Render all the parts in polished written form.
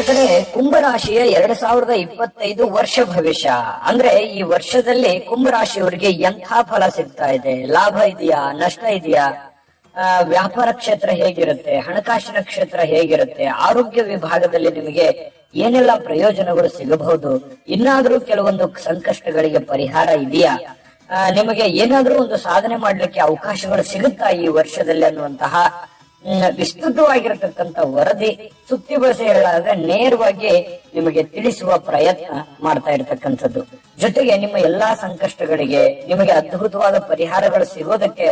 ವೀಕ್ಷಕರೇ, ಕುಂಭರಾಶಿಯ 2025 ವರ್ಷ ಭವಿಷ್ಯ ಅಂದ್ರೆ ಈ ವರ್ಷದಲ್ಲಿ ಕುಂಭರಾಶಿಯವರಿಗೆ ಎಂಥ ಫಲ ಸಿಗ್ತಾ ಇದೆ, ಲಾಭ ಇದೆಯಾ, ನಷ್ಟ ಇದೆಯಾ, ವ್ಯಾಪಾರ ಕ್ಷೇತ್ರ ಹೇಗಿರುತ್ತೆ, ಹಣಕಾಸಿನ ಕ್ಷೇತ್ರ ಹೇಗಿರುತ್ತೆ, ಆರೋಗ್ಯ ವಿಭಾಗದಲ್ಲಿ ನಿಮಗೆ ಏನೆಲ್ಲ ಪ್ರಯೋಜನಗಳು ಸಿಗಬಹುದು, ಇನ್ನಾದ್ರೂ ಕೆಲವೊಂದು ಸಂಕಷ್ಟಗಳಿಗೆ ಪರಿಹಾರ ಇದೆಯಾ, ನಿಮಗೆ ಏನಾದ್ರೂ ಒಂದು ಸಾಧನೆ ಮಾಡ್ಲಿಕ್ಕೆ ಅವಕಾಶಗಳು ಸಿಗುತ್ತಾ ಈ ವರ್ಷದಲ್ಲಿ ಅನ್ನುವಂತಹ ವಿಸ್ತೃತವಾಗಿರತಕ್ಕಂತ ವರದಿ ಸುತ್ತಿ ಬಳಸಿ ಹೇಳಲಾದ್ರೆ ನೇರವಾಗಿ ನಿಮಗೆ ತಿಳಿಸುವ ಪ್ರಯತ್ನ ಮಾಡ್ತಾ ಇರತಕ್ಕಂಥದ್ದು. ಜೊತೆಗೆ ನಿಮ್ಮ ಎಲ್ಲಾ ಸಂಕಷ್ಟಗಳಿಗೆ ನಿಮಗೆ ಅದ್ಭುತವಾದ ಪರಿಹಾರಗಳು ಸಿಗೋದಕ್ಕೆ,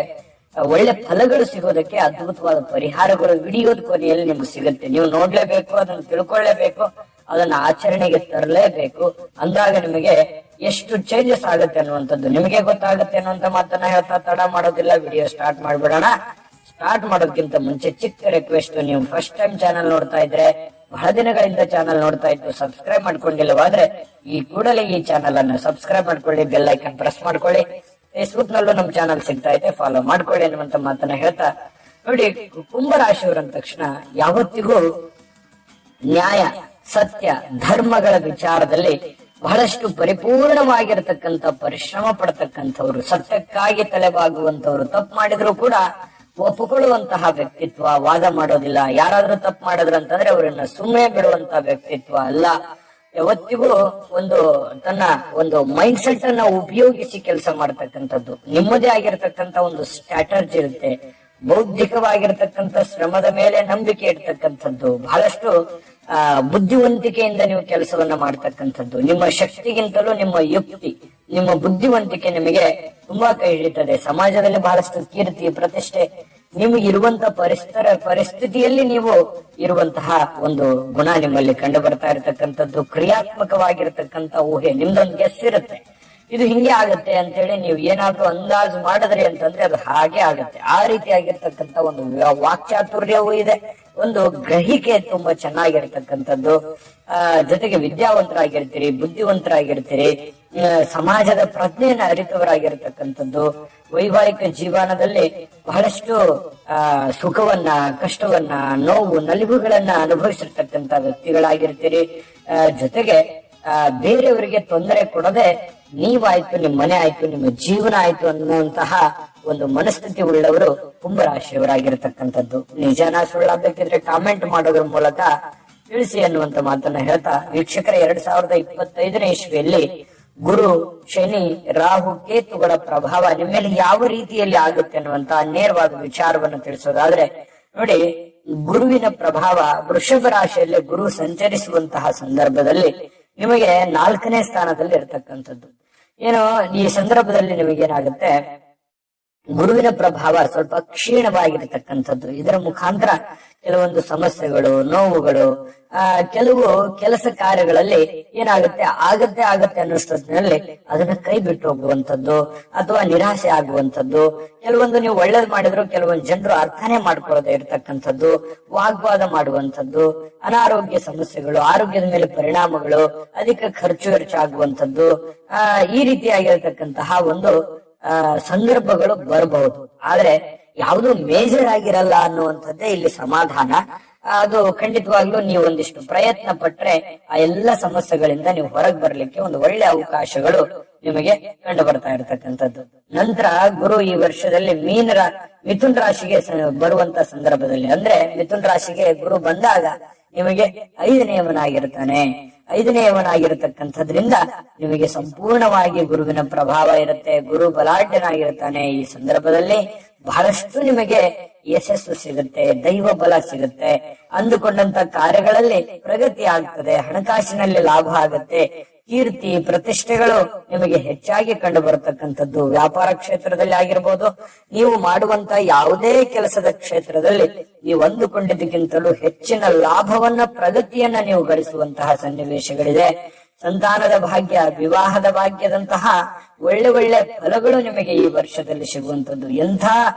ಒಳ್ಳೆ ಫಲಗಳು ಸಿಗೋದಕ್ಕೆ ಅದ್ಭುತವಾದ ಪರಿಹಾರಗಳು ವಿಡಿಯೋದ ಕೊನೆಯಲ್ಲಿ ನಿಮ್ಗೆ ಸಿಗುತ್ತೆ. ನೀವು ನೋಡ್ಲೇಬೇಕು, ಅದನ್ನು ತಿಳ್ಕೊಳ್ಳೇಬೇಕು, ಅದನ್ನ ಆಚರಣೆಗೆ ತರಲೇಬೇಕು. ಅಂದಾಗ ನಿಮಗೆ ಎಷ್ಟು ಚೇಂಜಸ್ ಆಗುತ್ತೆ ಅನ್ನುವಂಥದ್ದು ನಿಮಗೆ ಗೊತ್ತಾಗುತ್ತೆ ಅನ್ನುವಂತ ಮಾತನ್ನ ಹೇಳ್ತಾ ತಡ ಮಾಡೋದಿಲ್ಲ, ವಿಡಿಯೋ ಸ್ಟಾರ್ಟ್ ಮಾಡ್ಬಿಡೋಣ. ಸ್ಟಾರ್ಟ್ ಮಾಡೋದಕ್ಕಿಂತ ಮುಂಚೆ ಚಿಕ್ಕ ರಿಕ್ವೆಸ್ಟ್, ನೀವು ಫಸ್ಟ್ ಟೈಮ್ ಚಾನಲ್ ನೋಡ್ತಾ ಇದ್ರೆ, ಬಹಳ ದಿನಗಳಿಂದ ಚಾನಲ್ ನೋಡ್ತಾ ಇದ್ದು ಸಬ್ಸ್ಕ್ರೈಬ್ ಮಾಡ್ಕೊಂಡಿಲ್ಲವಾದ್ರೆ ಈ ಕೂಡಲೇ ಈ ಚಾನಲ್ ಅನ್ನು ಸಬ್ಸ್ಕ್ರೈಬ್ ಮಾಡ್ಕೊಳ್ಳಿ, ಬೆಲ್ ಐಕನ್ ಪ್ರೆಸ್ ಮಾಡ್ಕೊಳ್ಳಿ. ಫೇಸ್ಬುಕ್ ನಲ್ಲೂ ನಮ್ ಚಾನಲ್ ಸಿಗ್ತಾ ಇದೆ, ಫಾಲೋ ಮಾಡ್ಕೊಳ್ಳಿ ಅನ್ನುವಂತ ಮಾತನ್ನ ಹೇಳ್ತಾ, ನೋಡಿ, ಕುಂಭರಾಶಿಯವರ ಅಂದ ತಕ್ಷಣ ಯಾವತ್ತಿಗೂ ನ್ಯಾಯ, ಸತ್ಯ, ಧರ್ಮಗಳ ವಿಚಾರದಲ್ಲಿ ಬಹಳಷ್ಟು ಪರಿಪೂರ್ಣವಾಗಿರತಕ್ಕಂತ ಪರಿಶ್ರಮ ಪಡತಕ್ಕಂಥವ್ರು, ಸತ್ಯಕ್ಕಾಗಿ ತಲೆಬಾಗುವಂತವ್ರು, ತಪ್ಪು ಮಾಡಿದ್ರು ಕೂಡ ಒಪ್ಪಿಕೊಳ್ಳುವಂತಹ ವ್ಯಕ್ತಿತ್ವ, ವಾದ ಮಾಡೋದಿಲ್ಲ. ಯಾರಾದ್ರೂ ತಪ್ಪು ಮಾಡಿದ್ರು ಅಂತಂದ್ರೆ ಅವರನ್ನ ಸುಮ್ಮನೆ ಬಿಡುವಂತ ವ್ಯಕ್ತಿತ್ವ ಅಲ್ಲ. ಯಾವತ್ತಿಗೂ ತನ್ನ ಒಂದು ಮೈಂಡ್ ಸೆಟ್ ಅನ್ನ ಉಪಯೋಗಿಸಿ ಕೆಲಸ ಮಾಡ್ತಕ್ಕಂಥದ್ದು, ನಿಮ್ಮದೇ ಆಗಿರತಕ್ಕಂತ ಒಂದು ಸ್ಟ್ರಾಟರ್ಜಿ ಇರುತ್ತೆ. ಬೌದ್ಧಿಕವಾಗಿರತಕ್ಕಂತ ಶ್ರಮದ ಮೇಲೆ ನಂಬಿಕೆ ಇಡ್ತಕ್ಕಂಥದ್ದು, ಬಹಳಷ್ಟು ಬುದ್ಧಿವಂತಿಕೆಯಿಂದ ನೀವು ಕೆಲಸವನ್ನ ಮಾಡ್ತಕ್ಕಂಥದ್ದು. ನಿಮ್ಮ ಶಕ್ತಿಗಿಂತಲೂ ನಿಮ್ಮ ಯುಕ್ತಿ, ನಿಮ್ಮ ಬುದ್ಧಿವಂತಿಕೆ ನಿಮಗೆ ತುಂಬಾ ಕೈ ಹಿಡಿತದೆ. ಸಮಾಜದಲ್ಲಿ ಬಹಳಷ್ಟು ಕೀರ್ತಿ, ಪ್ರತಿಷ್ಠೆ ನಿಮಗೆ ಇರುವಂತ ಪರಿಸ್ಥಿತಿಯಲ್ಲಿ ನೀವು ಇರುವಂತಹ ಒಂದು ಗುಣ ನಿಮ್ಮಲ್ಲಿ ಕಂಡು ಬರ್ತಾ ಇರತಕ್ಕಂಥದ್ದು. ಕ್ರಿಯಾತ್ಮಕವಾಗಿರತಕ್ಕಂತ ಊಹೆ, ನಿಮ್ದೊಂದು ಗೆಸ್ ಇರುತ್ತೆ, ಇದು ಹಿಂಗೆ ಆಗತ್ತೆ ಅಂತೇಳಿ ನೀವು ಏನಾದ್ರೂ ಅಂದಾಜು ಮಾಡಿದ್ರಿ ಅಂತಂದ್ರೆ ಅದು ಹಾಗೆ ಆಗತ್ತೆ. ಆ ರೀತಿಯಾಗಿರ್ತಕ್ಕಂಥ ಒಂದು ವಾಕ್ಚಾತುರ್ಯವೂ ಇದೆ, ಒಂದು ಗ್ರಹಿಕೆ ತುಂಬಾ ಚೆನ್ನಾಗಿರ್ತಕ್ಕಂಥದ್ದು. ಜೊತೆಗೆ ವಿದ್ಯಾವಂತರಾಗಿರ್ತೀರಿ, ಬುದ್ಧಿವಂತರಾಗಿರ್ತೀರಿ, ಸಮಾಜದ ಪ್ರಜ್ಞೆಯನ್ನು ಅರಿತವರಾಗಿರ್ತಕ್ಕಂಥದ್ದು. ವೈವಾಹಿಕ ಜೀವನದಲ್ಲಿ ಬಹಳಷ್ಟು ಸುಖವನ್ನ, ಕಷ್ಟವನ್ನ, ನೋವು, ನಲಿವುಗಳನ್ನ ಅನುಭವಿಸಿರ್ತಕ್ಕಂಥ ವ್ಯಕ್ತಿಗಳಾಗಿರ್ತೀರಿ. ಜೊತೆಗೆ ಬೇರೆಯವರಿಗೆ ತೊಂದರೆ ಕೊಡದೆ ನೀವಾಯ್ತು, ನಿಮ್ಮ ಮನೆ ಆಯ್ತು, ನಿಮ್ಮ ಜೀವನ ಆಯ್ತು ಅನ್ನುವಂತಹ ಒಂದು ಮನಸ್ಥಿತಿ ಉಳ್ಳವರು ಕುಂಭರಾಶಿಯವರಾಗಿರ್ತಕ್ಕಂಥದ್ದು. ನಿಜಾನ ಸುಳ್ಳ ಬೇಕಿದ್ರೆ ಕಾಮೆಂಟ್ ಮಾಡೋದ್ರ ಮೂಲಕ ತಿಳಿಸಿ ಅನ್ನುವಂತ ಮಾತನ್ನ ಹೇಳ್ತಾ, ವೀಕ್ಷಕರ, 2025ನೇ ಇಸ್ವಿಯಲ್ಲಿ ಗುರು, ಶನಿ, ರಾಹು, ಕೇತುಗಳ ಪ್ರಭಾವ ನಿಮ್ಮ ಮೇಲೆ ಯಾವ ರೀತಿಯಲ್ಲಿ ಆಗುತ್ತೆ ಅನ್ನುವಂತ ನೇರವಾದ ವಿಚಾರವನ್ನು ತಿಳಿಸೋದಾದ್ರೆ, ನೋಡಿ, ಗುರುವಿನ ಪ್ರಭಾವ ವೃಷಭ ರಾಶಿಯಲ್ಲಿ ಗುರು ಸಂಚರಿಸುವಂತಹ ಸಂದರ್ಭದಲ್ಲಿ ನಿಮಗೆ 4ನೇ ಸ್ಥಾನದಲ್ಲಿ ಇರತಕ್ಕಂಥದ್ದು. ಏನೋ ಈ ಸಂದರ್ಭದಲ್ಲಿ ನಿಮಗೇನಾಗುತ್ತೆ, ಗುರುವಿನ ಪ್ರಭಾವ ಸ್ವಲ್ಪ ಕ್ಷೀಣವಾಗಿರತಕ್ಕಂಥದ್ದು. ಇದರ ಮುಖಾಂತರ ಕೆಲವೊಂದು ಸಮಸ್ಯೆಗಳು, ನೋವುಗಳು, ಕೆಲವು ಕೆಲಸ ಕಾರ್ಯಗಳಲ್ಲಿ ಏನಾಗುತ್ತೆ, ಆಗತ್ತೆ ಅನ್ನೋಷ್ಟೊತ್ತಿನಲ್ಲಿ ಅದನ್ನ ಕೈ ಬಿಟ್ಟು ಹೋಗುವಂಥದ್ದು ಅಥವಾ ನಿರಾಸೆ ಆಗುವಂಥದ್ದು. ಕೆಲವೊಂದು ನೀವು ಒಳ್ಳೇದ್ ಮಾಡಿದ್ರು ಕೆಲವೊಂದು ಜನರು ಅರ್ಥನೇ ಮಾಡ್ಕೊಳ್ಳದೆ ಇರ್ತಕ್ಕಂಥದ್ದು, ವಾಗ್ವಾದ ಮಾಡುವಂಥದ್ದು, ಅನಾರೋಗ್ಯ ಸಮಸ್ಯೆಗಳು, ಆರೋಗ್ಯದ ಮೇಲೆ ಪರಿಣಾಮಗಳು, ಅಧಿಕ ಖರ್ಚು ವೆಚ್ಚ ಈ ರೀತಿಯಾಗಿರ್ತಕ್ಕಂತಹ ಒಂದು ಸಂದರ್ಭಗಳು ಬರಬಹುದು. ಆದ್ರೆ ಯಾವುದು ಮೇಜರ್ ಆಗಿರಲ್ಲ ಅನ್ನುವಂಥದ್ದೇ ಇಲ್ಲಿ ಸಮಾಧಾನ. ಅದು ಖಂಡಿತವಾಗ್ಲೂ ನೀವು ಒಂದಿಷ್ಟು ಪ್ರಯತ್ನ ಪಟ್ರೆ ಆ ಎಲ್ಲ ಸಮಸ್ಯೆಗಳಿಂದ ನೀವು ಹೊರಗೆ ಬರ್ಲಿಕ್ಕೆ ಒಂದು ಒಳ್ಳೆ ಅವಕಾಶಗಳು ನಿಮಗೆ ಕಂಡು ಬರ್ತಾ ಇರತಕ್ಕಂಥದ್ದು. ನಂತರ ಗುರು ಈ ವರ್ಷದಲ್ಲಿ ಮಿಥುನ್ ರಾಶಿಗೆ ಬರುವಂತ ಸಂದರ್ಭದಲ್ಲಿ, ಅಂದ್ರೆ ಮಿಥುನ್ ರಾಶಿಗೆ ಗುರು ಬಂದಾಗ ನಿಮಗೆ 5ನೇಯವನಾಗಿರ್ತಾನೆ. 5ನೇಯವನಾಗಿರತಕ್ಕಂಥದ್ರಿಂದ ನಿಮಗೆ ಸಂಪೂರ್ಣವಾಗಿ ಗುರುವಿನ ಪ್ರಭಾವ ಇರುತ್ತೆ. ಗುರು ಬಲಾಢ್ಯನಾಗಿರ್ತಾನೆ. ಈ ಸಂದರ್ಭದಲ್ಲಿ ಬಹಳಷ್ಟು ನಿಮಗೆ ಯಶಸ್ಸು ಸಿಗುತ್ತೆ, ದೈವ ಬಲ ಸಿಗುತ್ತೆ, ಅಂದುಕೊಂಡಂತ ಕಾರ್ಯಗಳಲ್ಲಿ ಪ್ರಗತಿ ಆಗ್ತದೆ, ಹಣಕಾಸಿನಲ್ಲಿ ಲಾಭ ಆಗುತ್ತೆ, ಕೀರ್ತಿ, ಪ್ರತಿಷ್ಠೆಗಳು ನಿಮಗೆ ಹೆಚ್ಚಾಗಿ ಕಂಡು ಬರತಕ್ಕಂಥದ್ದು. ವ್ಯಾಪಾರ ಕ್ಷೇತ್ರದಲ್ಲಿ ಆಗಿರ್ಬೋದು, ನೀವು ಮಾಡುವಂತ ಯಾವುದೇ ಕೆಲಸದ ಕ್ಷೇತ್ರದಲ್ಲಿ ನೀವು ಅಂದುಕೊಂಡಿದ್ದಕ್ಕಿಂತಲೂ ಹೆಚ್ಚಿನ ಲಾಭವನ್ನ, ಪ್ರಗತಿಯನ್ನ ನೀವು ಗಳಿಸುವಂತಹ ಸನ್ನಿವೇಶಗಳಿದೆ. ಸಂತಾನದ ಭಾಗ್ಯ, ವಿವಾಹದ ಭಾಗ್ಯದಂತಹ ಒಳ್ಳೆ ಫಲಗಳು ನಿಮಗೆ ಈ ವರ್ಷದಲ್ಲಿ ಸಿಗುವಂತದ್ದು. ಎಂಥ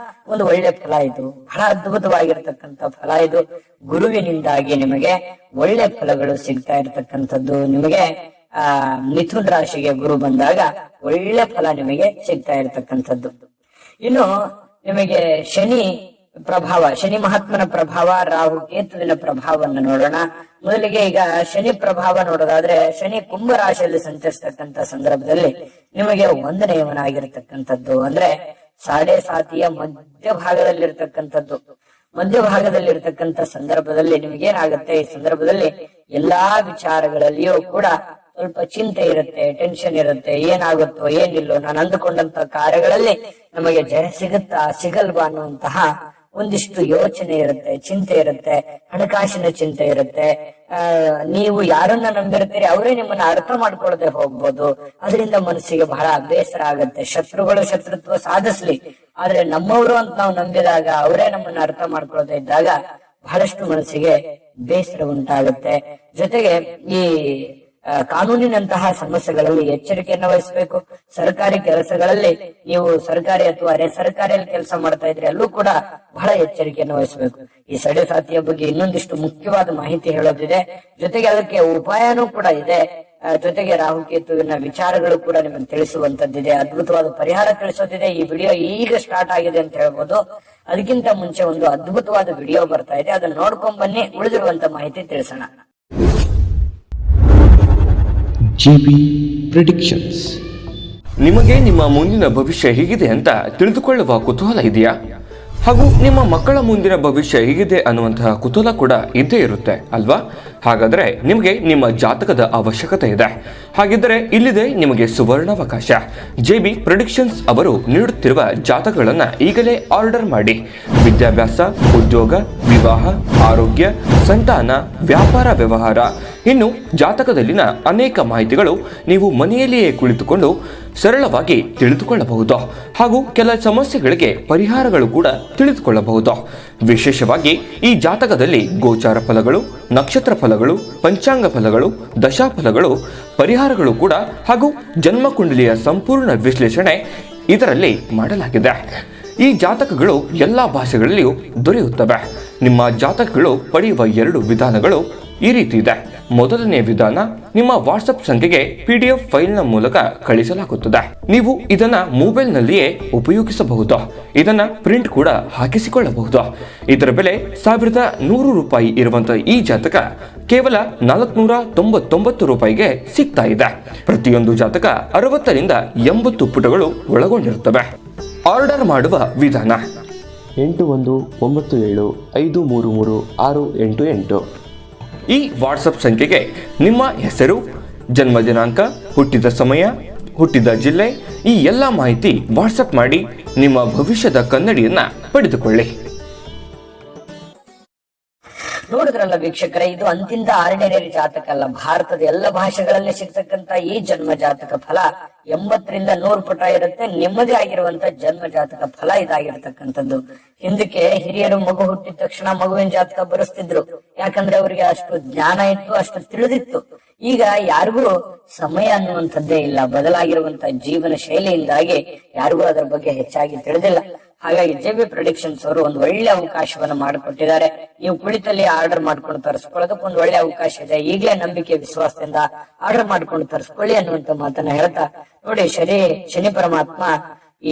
ಒಂದು ಒಳ್ಳೆ ಫಲ ಇದು, ಬಹಳ ಅದ್ಭುತವಾಗಿರ್ತಕ್ಕಂಥ ಫಲ ಇದು. ಗುರುವಿನಿಂದಾಗಿ ನಿಮಗೆ ಒಳ್ಳೆ ಫಲಗಳು ಸಿಗ್ತಾ ಇರತಕ್ಕಂಥದ್ದು. ನಿಮಗೆ ಮಿಥುನ್ ರಾಶಿಗೆ ಗುರು ಬಂದಾಗ ಒಳ್ಳೆ ಫಲ ನಿಮಗೆ ಸಿಗ್ತಾ ಇರತಕ್ಕಂಥದ್ದು. ಇನ್ನು ನಿಮಗೆ ಶನಿ ಪ್ರಭಾವ, ಶನಿ ಮಹಾತ್ಮನ ಪ್ರಭಾವ, ರಾಹು ಕೇತುವಿನ ಪ್ರಭಾವವನ್ನು ನೋಡೋಣ. ಮೊದಲಿಗೆ ಈಗ ಶನಿ ಪ್ರಭಾವ ನೋಡೋದಾದ್ರೆ, ಶನಿ ಕುಂಭ ರಾಶಿಯಲ್ಲಿ ಸಂಚರಿಸತಕ್ಕಂತ ಸಂದರ್ಭದಲ್ಲಿ ನಿಮಗೆ 1ನೇ ಇವನಾಗಿರ್ತಕ್ಕಂಥದ್ದು ಅಂದ್ರೆ ಸಾಡೆ ಸಾತಿಯ ಮಧ್ಯಭಾಗದಲ್ಲಿರ್ತಕ್ಕಂಥ ಸಂದರ್ಭದಲ್ಲಿ ನಿಮಗೇನಾಗುತ್ತೆ, ಈ ಸಂದರ್ಭದಲ್ಲಿ ಎಲ್ಲಾ ವಿಚಾರಗಳಲ್ಲಿಯೂ ಕೂಡ ಸ್ವಲ್ಪ ಚಿಂತೆ ಇರುತ್ತೆ, ಟೆನ್ಷನ್ ಇರುತ್ತೆ. ಏನಾಗುತ್ತೋ ಏನಿಲ್ಲೋ, ನಾನು ಅಂದುಕೊಂಡಂತ ಕಾರ್ಯಗಳಲ್ಲಿ ನಮಗೆ ಜಯ ಸಿಗುತ್ತಾ ಸಿಗಲ್ವಾ ಅನ್ನುವಂತಹ ಒಂದಿಷ್ಟು ಯೋಚನೆ ಇರುತ್ತೆ, ಚಿಂತೆ ಇರುತ್ತೆ, ಹಣಕಾಸಿನ ಚಿಂತೆ ಇರುತ್ತೆ. ನೀವು ಯಾರನ್ನ ನಂಬಿರ್ತೀರಿ ಅವರೇ ನಿಮ್ಮನ್ನ ಅರ್ಥ ಮಾಡ್ಕೊಳ್ಳದೆ ಹೋಗ್ಬೋದು. ಅದರಿಂದ ಮನಸ್ಸಿಗೆ ಬಹಳ ಬೇಸರ ಆಗುತ್ತೆ. ಶತ್ರುಗಳು ಶತ್ರುತ್ವ ಸಾಧಿಸ್ಲಿ, ಆದ್ರೆ ನಮ್ಮವರು ಅಂತ ನಾವು ನಂಬಿದಾಗ ಅವರೇ ನಮ್ಮನ್ನ ಅರ್ಥ ಮಾಡ್ಕೊಳ್ಳದೆ ಇದ್ದಾಗ ಬಹಳಷ್ಟು ಮನಸ್ಸಿಗೆ ಬೇಸರ ಉಂಟಾಗುತ್ತೆ. ಜೊತೆಗೆ ಈ ಕಾನೂನಿನಂತಹ ಸಮಸ್ಯೆಗಳಲ್ಲಿ ಎಚ್ಚರಿಕೆಯನ್ನು ವಹಿಸಬೇಕು. ಸರ್ಕಾರಿ ಕೆಲಸಗಳಲ್ಲಿ ನೀವು ಸರ್ಕಾರಿ ಅಥವಾ ಅರೆ ಸರ್ಕಾರಿಯಲ್ಲಿ ಕೆಲಸ ಮಾಡ್ತಾ ಇದ್ರೆ ಅಲ್ಲೂ ಕೂಡ ಬಹಳ ಎಚ್ಚರಿಕೆಯನ್ನು ವಹಿಸಬೇಕು. ಈ ಸಡೆ ಸಾತಿಯ ಬಗ್ಗೆ ಇನ್ನೊಂದಿಷ್ಟು ಮುಖ್ಯವಾದ ಮಾಹಿತಿ ಹೇಳೋದಿದೆ, ಜೊತೆಗೆ ಅದಕ್ಕೆ ಉಪಾಯನೂ ಕೂಡ ಇದೆ. ಜೊತೆಗೆ ರಾಹುಕೇತುವಿನ ವಿಚಾರಗಳು ಕೂಡ ನಿಮಗೆ ತಿಳಿಸುವಂತದ್ದಿದೆ, ಅದ್ಭುತವಾದ ಪರಿಹಾರ ತಿಳಿಸೋದಿದೆ. ಈ ವಿಡಿಯೋ ಈಗ ಸ್ಟಾರ್ಟ್ ಆಗಿದೆ ಅಂತ ಹೇಳ್ಬೋದು. ಅದಕ್ಕಿಂತ ಮುಂಚೆ ಒಂದು ಅದ್ಭುತವಾದ ವಿಡಿಯೋ ಬರ್ತಾ ಇದೆ, ಅದನ್ನ ನೋಡ್ಕೊಂಡ್ ಬನ್ನಿ, ಉಳಿದಿರುವಂತ ಮಾಹಿತಿ ತಿಳಿಸೋಣ. GB predictions. ನಿಮಗೆ ನಿಮ್ಮ ಮುಂದಿನ ಭವಿಷ್ಯ ಹೇಗಿದೆ ಅಂತ ತಿಳಿದುಕೊಳ್ಳುವ ಕುತೂಹಲ ಇದೆಯಾ? ಹಾಗೂ ನಿಮ್ಮ ಮಕ್ಕಳ ಮುಂದಿನ ಭವಿಷ್ಯ ಹೇಗಿದೆ ಅನ್ನುವಂತಹ ಕುತೂಹಲ ಕೂಡ ಇದ್ದೇ ಇರುತ್ತೆ ಅಲ್ವಾ? ಹಾಗಾದರೆ ನಿಮಗೆ ನಿಮ್ಮ ಜಾತಕದ ಅವಶ್ಯಕತೆ ಇದೆ. ಹಾಗಿದ್ದರೆ ಇಲ್ಲಿದೆ ನಿಮಗೆ ಸುವರ್ಣಾವಕಾಶ. JB ಪ್ರೆಡಿಕ್ಷನ್ಸ್ ಅವರು ನೀಡುತ್ತಿರುವ ಜಾತಕಗಳನ್ನು ಈಗಲೇ ಆರ್ಡರ್ ಮಾಡಿ. ವಿದ್ಯಾಭ್ಯಾಸ, ಉದ್ಯೋಗ, ವಿವಾಹ, ಆರೋಗ್ಯ, ಸಂತಾನ, ವ್ಯಾಪಾರ ವ್ಯವಹಾರ, ಇನ್ನು ಜಾತಕದಲ್ಲಿನ ಅನೇಕ ಮಾಹಿತಿಗಳು ನೀವು ಮನೆಯಲ್ಲಿಯೇ ಕುಳಿತುಕೊಂಡು ಸರಳವಾಗಿ ತಿಳಿದುಕೊಳ್ಳಬಹುದು. ಹಾಗೂ ಕೆಲ ಸಮಸ್ಯೆಗಳಿಗೆ ಪರಿಹಾರಗಳು ಕೂಡ ತಿಳಿದುಕೊಳ್ಳಬಹುದು. ವಿಶೇಷವಾಗಿ ಈ ಜಾತಕದಲ್ಲಿ ಗೋಚಾರ ಫಲಗಳು, ನಕ್ಷತ್ರ ಫಲಗಳು, ಪಂಚಾಂಗ ಫಲಗಳು, ದಶಾಫಲಗಳು, ಪರಿಹಾರಗಳು ಕೂಡ ಹಾಗೂ ಜನ್ಮಕುಂಡಲಿಯ ಸಂಪೂರ್ಣ ವಿಶ್ಲೇಷಣೆ ಇದರಲ್ಲಿ ಮಾಡಲಾಗಿದೆ. ಈ ಜಾತಕಗಳು ಎಲ್ಲ ಭಾಷೆಗಳಲ್ಲಿಯೂ ದೊರೆಯುತ್ತವೆ. ನಿಮ್ಮ ಜಾತಕಗಳು ಪಡೆಯುವ 2 ವಿಧಾನಗಳು ಈ ರೀತಿ ಇದೆ. ಮೊದಲನೇ ವಿಧಾನ, ನಿಮ್ಮ ವಾಟ್ಸಪ್ ಸಂಖ್ಯೆಗೆ PDF ಫೈಲ್ನ ಮೂಲಕ ಕಳಿಸಲಾಗುತ್ತದೆ. ನೀವು ಇದನ್ನ ಮೊಬೈಲ್ನಲ್ಲಿಯೇ ಉಪಯೋಗಿಸಬಹುದು. ಇದನ್ನ ಪ್ರಿಂಟ್ ಕೂಡ ಹಾಕಿಸಿಕೊಳ್ಳಬಹುದು. ಇದರ ಬೆಲೆ 1100 ರೂಪಾಯಿ ಇರುವಂತಹ ಈ ಜಾತಕ ಕೇವಲ 499 ರೂಪಾಯಿಗೆ ಸಿಗ್ತಾ ಇದೆ. ಪ್ರತಿಯೊಂದು ಜಾತಕ 60 ರಿಂದ 80 ಪುಟಗಳು ಒಳಗೊಂಡಿರುತ್ತವೆ. ಆರ್ಡರ್ ಮಾಡುವ ವಿಧಾನ: 8197533688. ಈ ವಾಟ್ಸಪ್ ಸಂಖ್ಯೆಗೆ ನಿಮ್ಮ ಹೆಸರು, ಜನ್ಮ ದಿನಾಂಕ, ಹುಟ್ಟಿದ ಸಮಯ, ಹುಟ್ಟಿದ ಜಿಲ್ಲೆ, ಈ ಎಲ್ಲ ಮಾಹಿತಿ ವಾಟ್ಸಪ್ ಮಾಡಿ ನಿಮ್ಮ ಭವಿಷ್ಯದ ಕನ್ನಡಿಯನ್ನ ಪಡೆದುಕೊಳ್ಳಿ. ನೋಡಿದ್ರಲ್ಲ ವೀಕ್ಷಕರೇ, ಇದು ಅಂತಿಂದ ಆರ್ಡಿನರಿ ಜಾತಕ ಅಲ್ಲ. ಭಾರತದ ಎಲ್ಲ ಭಾಷೆಗಳಲ್ಲಿ ಸಿಗ್ತಕ್ಕಂತ ಈ ಜನ್ಮ ಜಾತಕ ಫಲ 80 ರಿಂದ 100 ಪುಟ ಇರುತ್ತೆ. ನಿಮ್ಮದೇ ಆಗಿರುವಂತ ಜನ್ಮ ಜಾತಕ ಫಲ ಇದಾಗಿರ್ತಕ್ಕಂಥದ್ದು. ಹಿಂದಕ್ಕೆ ಹಿರಿಯರು ಮಗು ಹುಟ್ಟಿದ ತಕ್ಷಣ ಮಗುವಿನ ಜಾತಕ ಬರೆಸ್ತಿದ್ರು, ಯಾಕಂದ್ರೆ ಅವರಿಗೆ ಅಷ್ಟು ಜ್ಞಾನ ಇತ್ತು, ಅಷ್ಟು ತಿಳಿದಿತ್ತು. ಈಗ ಯಾರಿಗೂ ಸಮಯ ಅನ್ನುವಂಥದ್ದೇ ಇಲ್ಲ. ಬದಲಾಗಿರುವಂತ ಜೀವನ ಶೈಲಿಯಿಂದಾಗಿ ಯಾರಿಗೂ ಅದರ ಬಗ್ಗೆ ಹೆಚ್ಚಾಗಿ ತಿಳಿದಿಲ್ಲ. ಹಾಗಾಗಿ JB ಪ್ರೆಡಿಕ್ಷನ್ಸ್ ಅವರು ಒಂದು ಒಳ್ಳೆ ಅವಕಾಶವನ್ನ ಮಾಡಿಕೊಟ್ಟಿದ್ದಾರೆ. ನೀವು ಕುಳಿತಲ್ಲಿ ಆರ್ಡರ್ ಮಾಡ್ಕೊಂಡು ತರಿಸ್ಕೊಳ್ಳೋದಕ್ಕೆ ಒಂದು ಒಳ್ಳೆ ಅವಕಾಶ ಇದೆ. ಈಗಲೇ ನಂಬಿಕೆ ವಿಶ್ವಾಸದಿಂದ ಆರ್ಡರ್ ಮಾಡ್ಕೊಂಡು ತರಿಸ್ಕೊಳ್ಳಿ ಅನ್ನುವಂತ ಮಾತನ್ನ ಹೇಳ್ತಾ, ನೋಡಿ ಶನಿ ಪರಮಾತ್ಮ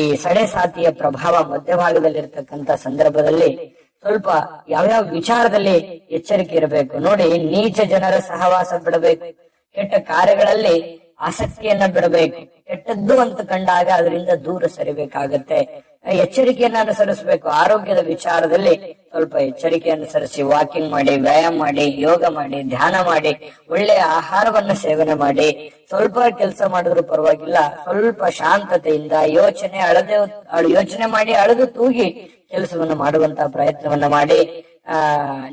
ಈ ಸಡೆ ಸಾತಿಯ ಪ್ರಭಾವ ಮಧ್ಯಭಾಗದಲ್ಲಿರ್ತಕ್ಕಂಥ ಸಂದರ್ಭದಲ್ಲಿ ಸ್ವಲ್ಪ ಯಾವ್ಯಾವ ವಿಚಾರದಲ್ಲಿ ಎಚ್ಚರಿಕೆ ಇರಬೇಕು ನೋಡಿ. ನೀಚ ಜನರ ಸಹವಾಸ ಬಿಡಬೇಕು, ಕೆಟ್ಟ ಕಾರ್ಯಗಳಲ್ಲಿ ಆಸಕ್ತಿಯನ್ನ ಬಿಡಬೇಕು, ಕೆಟ್ಟದ್ದು ಅಂತ ಕಂಡಾಗ ಅದರಿಂದ ದೂರ ಸರಿಬೇಕಾಗತ್ತೆ. ಎಚ್ಚರಿಕೆಯನ್ನ ಅನುಸರಿಸಬೇಕು. ಆರೋಗ್ಯದ ವಿಚಾರದಲ್ಲಿ ಸ್ವಲ್ಪ ಎಚ್ಚರಿಕೆ ಅನುಸರಿಸಿ ವಾಕಿಂಗ್ ಮಾಡಿ, ವ್ಯಾಯಾಮ ಮಾಡಿ, ಯೋಗ ಮಾಡಿ, ಧ್ಯಾನ ಮಾಡಿ, ಒಳ್ಳೆಯ ಆಹಾರವನ್ನ ಸೇವನೆ ಮಾಡಿ. ಸ್ವಲ್ಪ ಕೆಲಸ ಮಾಡಿದ್ರು ಪರವಾಗಿಲ್ಲ, ಸ್ವಲ್ಪ ಶಾಂತತೆಯಿಂದ ಯೋಚನೆ ಮಾಡಿ ಅಳೆದು ತೂಗಿ ಕೆಲಸವನ್ನ ಮಾಡುವಂತ ಪ್ರಯತ್ನವನ್ನ ಮಾಡಿ.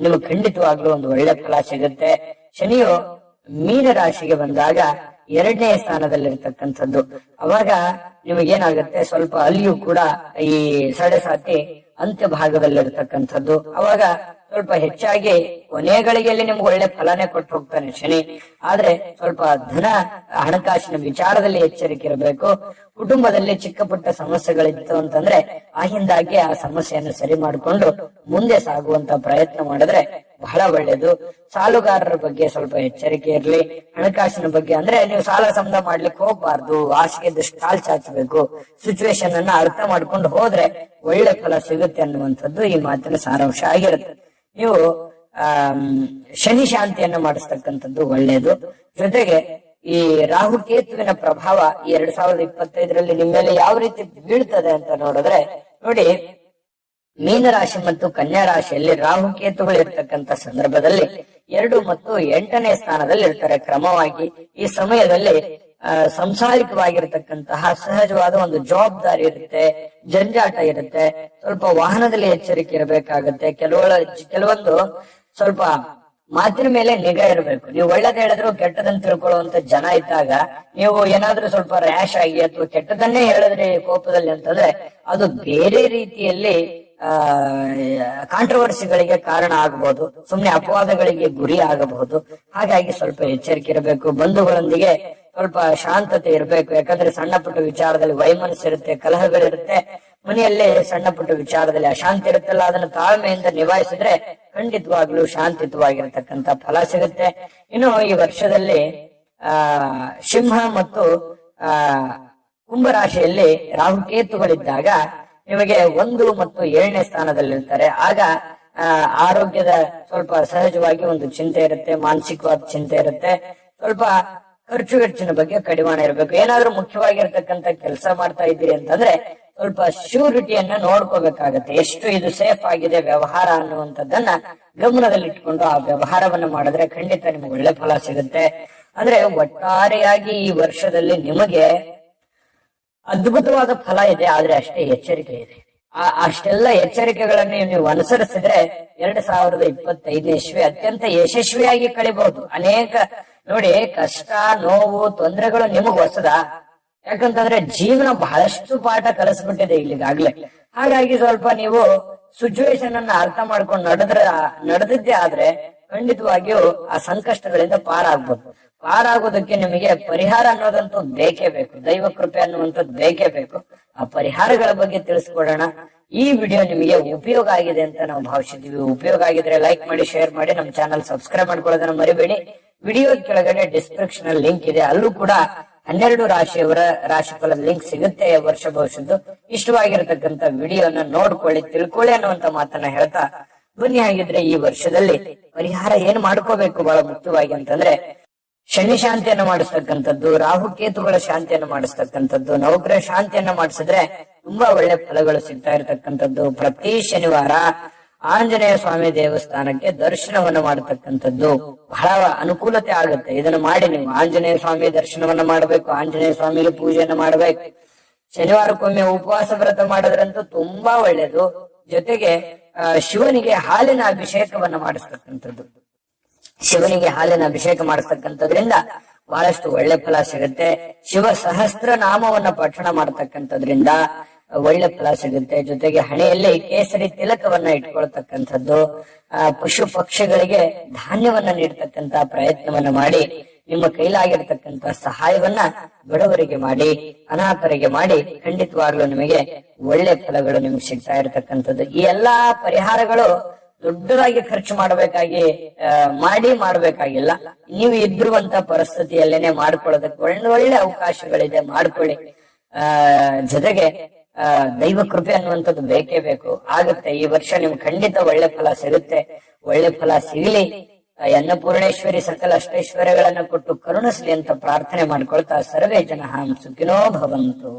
ನಿಮಗೆ ಖಂಡಿತವಾಗ್ಲೂ ಒಂದು ಒಳ್ಳೆ ಫಲ ಸಿಗುತ್ತೆ. ಶನಿಯು ಮೀನ ರಾಶಿಗೆ ಬಂದಾಗ 2ನೇ ಸ್ಥಾನದಲ್ಲಿರ್ತಕ್ಕಂಥದ್ದು. ಅವಾಗ ನಿಮಗೇನಾಗುತ್ತೆ, ಸ್ವಲ್ಪ ಅಲ್ಲಿಯೂ ಕೂಡ ಈ ಸಡೆ ಸಾತಿ ಅಂತ್ಯ ಭಾಗದಲ್ಲಿರ್ತಕ್ಕಂಥದ್ದು. ಅವಾಗ ಸ್ವಲ್ಪ ಹೆಚ್ಚಾಗಿ ಕೊನೆ ಗಳಿಗೆಯಲ್ಲಿ ನಿಮ್ಗೆ ಒಳ್ಳೆ ಫಲನೇ ಕೊಟ್ಟು ಹೋಗ್ತಾನೆ ಶನಿ. ಆದ್ರೆ ಸ್ವಲ್ಪ ಹಣಕಾಸಿನ ವಿಚಾರದಲ್ಲಿ ಎಚ್ಚರಿಕೆ ಇರಬೇಕು. ಕುಟುಂಬದಲ್ಲಿ ಚಿಕ್ಕ ಪುಟ್ಟ ಸಮಸ್ಯೆಗಳಿತ್ತು ಅಂತಂದ್ರೆ ಆಗಿಂದಾಗೆ ಆ ಸಮಸ್ಯೆಯನ್ನು ಸರಿ ಮಾಡಿಕೊಂಡು ಮುಂದೆ ಸಾಗುವಂತ ಪ್ರಯತ್ನ ಮಾಡಿದ್ರೆ ಬಹಳ ಒಳ್ಳೇದು. ಸಾಲುಗಾರರ ಬಗ್ಗೆ ಸ್ವಲ್ಪ ಎಚ್ಚರಿಕೆ ಇರ್ಲಿ. ಹಣಕಾಸಿನ ಬಗ್ಗೆ ಅಂದ್ರೆ ನೀವು ಸಾಲ ಸಮಧ ಮಾಡ್ಲಿಕ್ಕೆ ಹೋಗ್ಬಾರ್ದು, ಹಾಸಿಗೆದಷ್ಟು ಕಾಲ್ ಚಾಚಬೇಕು. ಸಿಚುವೇಶನ್ ಅನ್ನ ಅರ್ಥ ಮಾಡ್ಕೊಂಡು ಹೋದ್ರೆ ಒಳ್ಳೆ ಫಲ ಸಿಗುತ್ತೆ ಅನ್ನುವಂಥದ್ದು ಈ ಮಾತಿನ ಸಾರಾಂಶ ಆಗಿರುತ್ತೆ. ನೀವು ಶನಿ ಶಾಂತಿಯನ್ನ ಮಾಡಿಸ್ತಕ್ಕಂಥದ್ದು ಒಳ್ಳೆಯದು. ಜೊತೆಗೆ ಈ ರಾಹುಕೇತುವಿನ ಪ್ರಭಾವ ಈ 2025ರಲ್ಲಿ ನಿಮ್ಮ ಮೇಲೆ ಯಾವ ರೀತಿ ಬೀಳ್ತದೆ ಅಂತ ನೋಡಿದ್ರೆ, ನೋಡಿ, ಮೀನರಾಶಿ ಮತ್ತು ಕನ್ಯಾ ರಾಶಿಯಲ್ಲಿ ರಾಹುಕೇತುಗಳು ಇರ್ತಕ್ಕಂಥ ಸಂದರ್ಭದಲ್ಲಿ 2 ಮತ್ತು 8ನೇ ಸ್ಥಾನದಲ್ಲಿ ಇರ್ತಾರೆ ಕ್ರಮವಾಗಿ. ಈ ಸಮಯದಲ್ಲಿ ಸಂಸಾರಿಕವಾಗಿರ್ತಕ್ಕಂತಹ ಸಹಜವಾದ ಒಂದು ಜವಾಬ್ದಾರಿ ಇರುತ್ತೆ, ಜಂಜಾಟ ಇರುತ್ತೆ. ಸ್ವಲ್ಪ ವಾಹನದಲ್ಲಿ ಎಚ್ಚರಿಕೆ ಇರಬೇಕಾಗತ್ತೆ. ಕೆಲವೊಂದು ಸ್ವಲ್ಪ ಮಾತಿನ ಮೇಲೆ ನಿಗಾ ಇರಬೇಕು. ನೀವು ಒಳ್ಳೇದ್ ಹೇಳಿದ್ರು ಕೆಟ್ಟದನ್ನ ತಿಳ್ಕೊಳ್ಳುವಂತ ಜನ ಇದ್ದಾಗ ನೀವು ಏನಾದ್ರೂ ಸ್ವಲ್ಪ ರ್ಯಾಶ್ ಆಗಿ ಅಥವಾ ಕೆಟ್ಟದನ್ನೇ ಹೇಳಿದ್ರೆ ಕೋಪದಲ್ಲಿ ಅಂತಂದ್ರೆ ಅದು ಬೇರೆ ರೀತಿಯಲ್ಲಿ ಕಾಂಟ್ರವರ್ಸಿಗಳಿಗೆ ಕಾರಣ ಆಗಬಹುದು, ಸುಮ್ನೆ ಅಪವಾದಗಳಿಗೆ ಗುರಿ ಆಗಬಹುದು. ಹಾಗಾಗಿ ಸ್ವಲ್ಪ ಎಚ್ಚರಿಕೆ ಇರಬೇಕು. ಬಂಧುಗಳೊಂದಿಗೆ ಸ್ವಲ್ಪ ಶಾಂತತೆ ಇರಬೇಕು. ಯಾಕಂದ್ರೆ ಸಣ್ಣ ಪುಟ್ಟ ವಿಚಾರದಲ್ಲಿ ವೈಮನಸ್ಸಿರುತ್ತೆ, ಕಲಹಗಳಿರುತ್ತೆ. ಮನೆಯಲ್ಲೇ ಸಣ್ಣ ಪುಟ್ಟ ವಿಚಾರದಲ್ಲಿ ಅಶಾಂತಿ ಇರುತ್ತಲ್ಲ, ಅದನ್ನು ತಾಳ್ಮೆಯಿಂದ ನಿಭಾಯಿಸಿದ್ರೆ ಖಂಡಿತವಾಗ್ಲೂ ಶಾಂತಿಯುತವಾಗಿರತಕ್ಕಂತ ಫಲ ಸಿಗುತ್ತೆ. ಇನ್ನು ಈ ವರ್ಷದಲ್ಲಿ ಸಿಂಹ ಮತ್ತು ಕುಂಭರಾಶಿಯಲ್ಲಿ ರಾಹುಕೇತುಗಳಿದ್ದಾಗ ನಿಮಗೆ 1 ಮತ್ತು 7ನೇ ಸ್ಥಾನದಲ್ಲಿರ್ತಾರೆ. ಆಗ ಆರೋಗ್ಯದ ಸ್ವಲ್ಪ ಸಹಜವಾಗಿ ಒಂದು ಚಿಂತೆ ಇರುತ್ತೆ, ಮಾನಸಿಕವಾದ ಚಿಂತೆ ಇರುತ್ತೆ. ಸ್ವಲ್ಪ ಖರ್ಚು ವೆಚ್ಚಿನ ಬಗ್ಗೆ ಕಡಿವಾಣ ಇರಬೇಕು. ಏನಾದ್ರೂ ಮುಖ್ಯವಾಗಿರ್ತಕ್ಕಂಥ ಕೆಲಸ ಮಾಡ್ತಾ ಇದ್ದೀರಿ ಅಂತಂದ್ರೆ ಸ್ವಲ್ಪ ಶ್ಯೂರಿಟಿಯನ್ನ ನೋಡ್ಕೋಬೇಕಾಗತ್ತೆ. ಎಷ್ಟು ಇದು ಸೇಫ್ ಆಗಿದೆ ವ್ಯವಹಾರ ಅನ್ನುವಂಥದ್ದನ್ನ ಗಮನದಲ್ಲಿಟ್ಕೊಂಡು ಆ ವ್ಯವಹಾರವನ್ನ ಮಾಡಿದ್ರೆ ಖಂಡಿತ ನಿಮ್ಗೆ ಒಳ್ಳೆ ಫಲ ಸಿಗುತ್ತೆ. ಅಂದ್ರೆ ಒಟ್ಟಾರೆಯಾಗಿ ಈ ವರ್ಷದಲ್ಲಿ ನಿಮಗೆ ಅದ್ಭುತವಾದ ಫಲ ಇದೆ, ಆದ್ರೆ ಅಷ್ಟೇ ಎಚ್ಚರಿಕೆ ಇದೆ. ಅಷ್ಟೆಲ್ಲ ಎಚ್ಚರಿಕೆಗಳನ್ನು ನೀವು ಅನುಸರಿಸಿದ್ರೆ 2025ನೇ ಇಸ್ವಿ ಅತ್ಯಂತ ಯಶಸ್ವಿಯಾಗಿ ಕಳಿಬಹುದು. ಅನೇಕ ನೋಡಿ, ಕಷ್ಟ, ನೋವು, ತೊಂದರೆಗಳು ನಿಮಗ್ ಹೊಸದ. ಯಾಕಂತಂದ್ರೆ ಜೀವನ ಬಹಳಷ್ಟು ಪಾಠ ಕಲಿಸ್ಬಿಟ್ಟಿದೆ ಇಲ್ಲಿಗಾಗ್ಲೇ. ಹಾಗಾಗಿ ಸ್ವಲ್ಪ ನೀವು ಸಿಚುವೇಶನ್ ಅನ್ನ ಅರ್ಥ ಮಾಡ್ಕೊಂಡು ನಡೆದಿದ್ದೇ ಆದ್ರೆ ಖಂಡಿತವಾಗಿಯೂ ಆ ಸಂಕಷ್ಟಗಳಿಂದ ಪಾರಾಗ್ಬೋದು. ಪಾರಾಗೋದಕ್ಕೆ ನಿಮಗೆ ಪರಿಹಾರ ಅನ್ನೋದಂತೂ ಬೇಕೇ ಬೇಕು, ದೈವ ಕೃಪೆ ಅನ್ನುವಂಥದ್ದು ಬೇಕೇ ಬೇಕು. ಆ ಪರಿಹಾರಗಳ ಬಗ್ಗೆ ತಿಳಿಸ್ಕೊಡೋಣ. ಈ ವಿಡಿಯೋ ನಿಮಗೆ ಉಪಯೋಗ ಆಗಿದೆ ಅಂತ ನಾವು ಭಾವಿಸಿದೀವಿ. ಉಪಯೋಗ ಆಗಿದ್ರೆ ಲೈಕ್ ಮಾಡಿ, ಶೇರ್ ಮಾಡಿ, ನಮ್ಮ ಚಾನಲ್ ಸಬ್ಸ್ಕ್ರೈಬ್ ಮಾಡ್ಕೊಳ್ಳೋದನ್ನ ಮರಿಬೇಡಿ. ವಿಡಿಯೋ ಕೆಳಗಡೆ ಡಿಸ್ಕ್ರಿಪ್ಷನ್ ಅಲ್ಲಿ ಲಿಂಕ್ ಇದೆ, ಅಲ್ಲೂ ಕೂಡ 12 ರಾಶಿಯವರ ರಾಶಿಫಲದ ಲಿಂಕ್ ಸಿಗುತ್ತೆ ವರ್ಷ ಭವಿಷ್ಯದ್ದು. ಇಷ್ಟವಾಗಿರತಕ್ಕಂತ ವಿಡಿಯೋನ ನೋಡ್ಕೊಳ್ಳಿ, ತಿಳ್ಕೊಳ್ಳಿ ಅನ್ನುವಂತ ಮಾತನ್ನ ಹೇಳ್ತಾ ಬನ್ನಿ. ಹಾಗಿದ್ರೆ ಈ ವರ್ಷದಲ್ಲಿ ಪರಿಹಾರ ಏನ್ ಮಾಡ್ಕೋಬೇಕು ಬಹಳ ಮುಖ್ಯವಾಗಿ ಅಂತಂದ್ರೆ, ಶನಿ ಶಾಂತಿಯನ್ನ ಮಾಡಿಸ್ತಕ್ಕಂಥದ್ದು, ರಾಹುಕೇತುಗಳ ಶಾಂತಿಯನ್ನ ಮಾಡಿಸ್ತಕ್ಕಂಥದ್ದು, ನವಗ್ರಹ ಶಾಂತಿಯನ್ನ ಮಾಡಿಸಿದ್ರೆ ತುಂಬಾ ಒಳ್ಳೆ ಫಲಗಳು ಸಿಗ್ತಾ ಇರತಕ್ಕಂಥದ್ದು. ಪ್ರತಿ ಶನಿವಾರ ಆಂಜನೇಯ ಸ್ವಾಮಿ ದೇವಸ್ಥಾನಕ್ಕೆ ದರ್ಶನವನ್ನ ಮಾಡತಕ್ಕಂಥದ್ದು ಬಹಳ ಅನುಕೂಲತೆ ಆಗುತ್ತೆ. ಇದನ್ನ ಮಾಡಿ ನೀವು ಆಂಜನೇಯ ಸ್ವಾಮಿ ದರ್ಶನವನ್ನ ಮಾಡಬೇಕು, ಆಂಜನೇಯ ಸ್ವಾಮಿಗೆ ಪೂಜೆಯನ್ನ ಮಾಡಬೇಕು. ಶನಿವಾರಕ್ಕೊಮ್ಮೆ ಉಪವಾಸ ವ್ರತ ಮಾಡೋದ್ರಂತೂ ತುಂಬಾ ಒಳ್ಳೇದು. ಜೊತೆಗೆ ಶಿವನಿಗೆ ಹಾಲಿನ ಅಭಿಷೇಕವನ್ನ ಮಾಡಿಸ್ತಕ್ಕಂಥದ್ದು, ಶಿವನಿಗೆ ಹಾಲಿನ ಅಭಿಷೇಕ ಮಾಡಿಸ್ತಕ್ಕಂಥದ್ರಿಂದ ಬಹಳಷ್ಟು ಒಳ್ಳೆ ಫಲ ಸಿಗುತ್ತೆ. ಶಿವ ಸಹಸ್ರ ನಾಮವನ್ನ ಪಠಣ ಮಾಡತಕ್ಕಂಥದ್ರಿಂದ ಒಳ್ಳೆ ಫಲ ಸಿಗುತ್ತೆ. ಜೊತೆಗೆ ಹಣೆಯಲ್ಲಿ ಕೇಸರಿ ತಿಲಕವನ್ನ ಇಟ್ಕೊಳ್ತಕ್ಕಂಥದ್ದು, ಪಶು ಪಕ್ಷಿಗಳಿಗೆ ಧಾನ್ಯವನ್ನ ನೀಡ್ತಕ್ಕಂತ ಪ್ರಯತ್ನವನ್ನ ಮಾಡಿ ನಿಮ್ಮ ಕೈಲಾಗಿರ್ತಕ್ಕಂತ ಸಹಾಯವನ್ನ ಬಡವರಿಗೆ ಮಾಡಿ, ಅನಾಥರಿಗೆ ಮಾಡಿ, ಖಂಡಿತವಾಗ್ಲೂ ನಿಮಗೆ ಒಳ್ಳೆ ಫಲಗಳು ನಿಮ್ಗೆ ಸಿಗ್ತಾ ಇರತಕ್ಕಂಥದ್ದು. ಈ ಎಲ್ಲಾ ಪರಿಹಾರಗಳು ದೊಡ್ಡದಾಗಿ ಖರ್ಚು ಮಾಡಬೇಕಾಗಿಲ್ಲ. ನೀವು ಇದ್ರುವಂತ ಪರಿಸ್ಥಿತಿಯಲ್ಲೇನೆ ಮಾಡ್ಕೊಳ್ಳೋದಕ್ಕೆ ಒಳ್ಳೆ ಅವಕಾಶಗಳಿದೆ, ಮಾಡ್ಕೊಳ್ಳಿ. ಜೊತೆಗೆ ದೈವ ಕೃಪೆ ಅನ್ನುವಂಥದ್ದು ಬೇಕೇ ಬೇಕು. ಆಗುತ್ತೆ. ಈ ವರ್ಷ ನಿಮ್ಗೆ ಖಂಡಿತ ಒಳ್ಳೆ ಫಲ ಸಿಗುತ್ತೆ. ಒಳ್ಳೆ ಫಲ ಸಿಗಲಿ. ಅನ್ನಪೂರ್ಣೇಶ್ವರಿ ಸಕಲ ಅಷ್ಟೈಶ್ವರ್ಯಗಳನ್ನ ಕೊಟ್ಟು ಕರುಣಿಸ್ಲಿ ಅಂತ ಪ್ರಾರ್ಥನೆ ಮಾಡ್ಕೊಳ್ತಾ ಸರ್ವೇ ಜನ ಸುಖಿನೋ ಭವಂತು.